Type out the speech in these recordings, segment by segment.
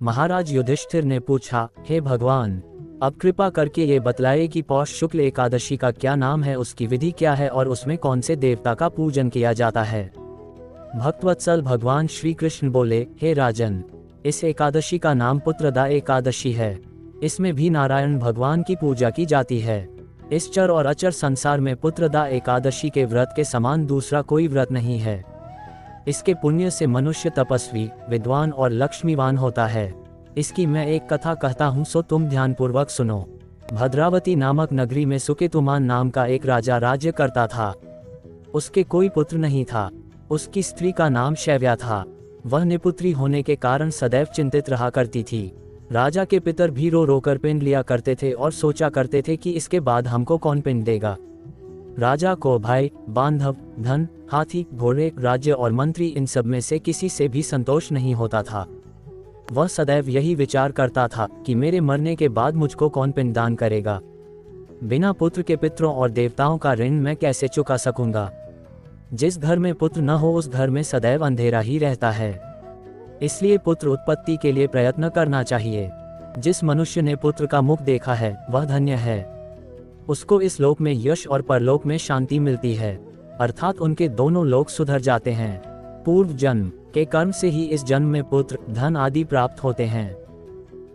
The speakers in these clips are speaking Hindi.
महाराज युधिष्ठिर ने पूछा, हे भगवान, अब कृपा करके ये बतलाए कि पौष शुक्ल एकादशी का क्या नाम है, उसकी विधि क्या है और उसमें कौन से देवता का पूजन किया जाता है। भक्तवत्सल भगवान श्री कृष्ण बोले, हे राजन, इस एकादशी का नाम पुत्रदा एकादशी है। इसमें भी नारायण भगवान की पूजा की जाती है। इस चर और अचर संसार में पुत्रदा एकादशी के व्रत के समान दूसरा कोई व्रत नहीं है। इसके पुण्य से मनुष्य तपस्वी, विद्वान और लक्ष्मीवान होता है। इसकी मैं एक कथा कहता हूँ, सो तुम ध्यानपूर्वक सुनो। भद्रावती नामक नगरी में सुकेतुमान नाम का एक राजा राज्य करता था। उसके कोई पुत्र नहीं था। उसकी स्त्री का नाम शैव्या था। वह निपुत्री होने के कारण सदैव चिंतित रहा करती थी। राजा के पितर भी रो रोकर पिंड लिया करते थे और सोचा करते थे कि इसके बाद हमको कौन पिंड देगा। राजा को भाई, बांधव, धन, हाथी, घोड़े, राज्य और मंत्री, इन सब में से किसी से भी संतोष नहीं होता था। वह सदैव यही विचार करता था कि मेरे मरने के बाद मुझको कौन पिंडदान करेगा। बिना पुत्र के पितरों और देवताओं का ऋण मैं कैसे चुका सकूंगा। जिस घर में पुत्र न हो उस घर में सदैव अंधेरा ही रहता है। इसलिए पुत्र उत्पत्ति के लिए प्रयत्न करना चाहिए। जिस मनुष्य ने पुत्र का मुख देखा है वह धन्य है। उसको इस लोक में यश और परलोक में शांति मिलती है, अर्थात उनके दोनों लोक सुधर जाते हैं। पूर्व जन्म के कर्म से ही इस जन्म में पुत्र, धन आदि प्राप्त होते हैं।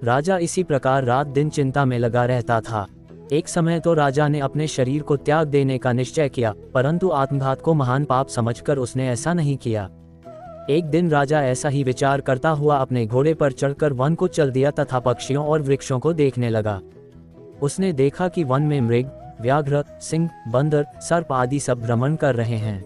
राजा इसी प्रकार रात दिन चिंता में लगा रहता था। एक समय तो राजा ने अपने शरीर को त्याग देने का निश्चय किया, परंतु आत्मघात को महान पाप समझकर उसने ऐसा नहीं किया। एक दिन राजा ऐसा ही विचार करता हुआ अपने घोड़े पर चढ़कर वन को चल दिया तथा पक्षियों और वृक्षों को देखने लगा। उसने देखा कि वन में मृग, व्याघ्र, सिंह, बंदर, सर्प आदि सब भ्रमण कर रहे हैं।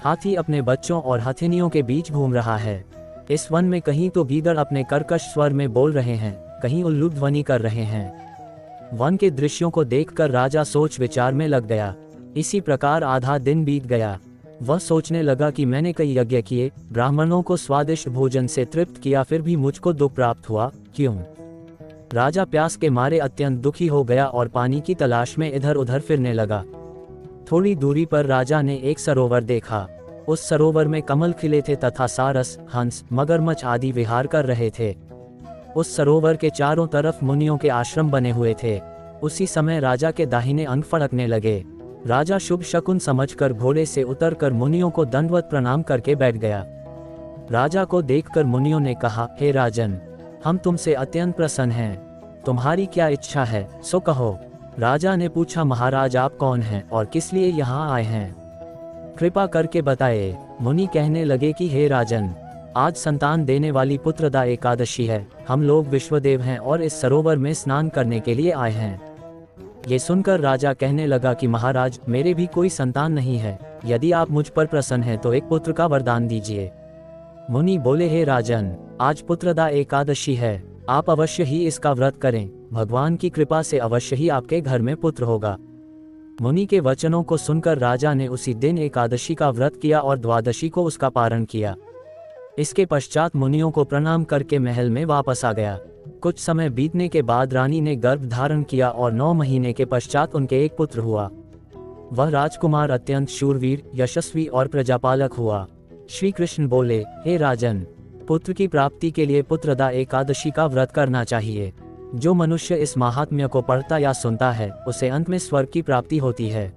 हाथी अपने बच्चों और हथिनियों के बीच घूम रहा है। इस वन में कहीं तो गीदड़ अपने कर्कश स्वर में बोल रहे हैं, कहीं उल्लू ध्वनि कर रहे हैं। वन के दृश्यों को देखकर राजा सोच विचार में लग गया। इसी प्रकार आधा दिन बीत गया। वह सोचने लगा कि मैंने कई यज्ञ किए, ब्राह्मणों को स्वादिष्ट भोजन से तृप्त किया, फिर भी मुझको दुख प्राप्त हुआ, क्यों? राजा प्यास के मारे अत्यंत दुखी हो गया और पानी की तलाश में इधर उधर फिरने लगा। थोड़ी दूरी पर राजा ने एक सरोवर देखा। उस सरोवर में कमल खिले थे तथा सारस, हंस, मगरमच्छ आदि विहार कर रहे थे। उस सरोवर के चारों तरफ मुनियों के आश्रम बने हुए थे। उसी समय राजा के दाहिने अंग फड़कने लगे। राजा शुभ शकुन समझकर घोड़े से उतरकर मुनियों को दंडवत प्रणाम करके बैठ गया। राजा को देखकर मुनियों ने कहा, हे राजन, हम तुमसे अत्यंत प्रसन्न हैं। तुम्हारी क्या इच्छा है, सो कहो। राजा ने पूछा, महाराज आप कौन हैं और किस लिए यहाँ आए हैं? कृपा करके बताए। मुनि कहने लगे कि हे राजन, आज संतान देने वाली पुत्रदा एकादशी है। हम लोग विश्वदेव हैं और इस सरोवर में स्नान करने के लिए आए हैं। ये सुनकर राजा कहने लगा कि महाराज, मेरे भी कोई संतान नहीं है। यदि आप मुझ पर प्रसन्न हैं तो एक पुत्र का वरदान दीजिए। मुनि बोले, हे राजन, आज पुत्रदा एकादशी है। आप अवश्य ही इसका व्रत करें। भगवान की कृपा से अवश्य ही आपके घर में पुत्र होगा। मुनि के वचनों को सुनकर राजा ने उसी दिन एकादशी का व्रत किया और द्वादशी को उसका पारण किया। इसके पश्चात मुनियों को प्रणाम करके महल में वापस आ गया। कुछ समय बीतने के बाद रानी ने गर्भ धारण किया और 9 महीने के पश्चात उनके एक पुत्र हुआ। वह राजकुमार अत्यंत शूरवीर, यशस्वी और प्रजापालक हुआ। श्री कृष्ण बोले, हे राजन, पुत्र की प्राप्ति के लिए पुत्रदा एकादशी का व्रत करना चाहिए। जो मनुष्य इस महात्म्य को पढ़ता या सुनता है उसे अंत में स्वर्ग की प्राप्ति होती है।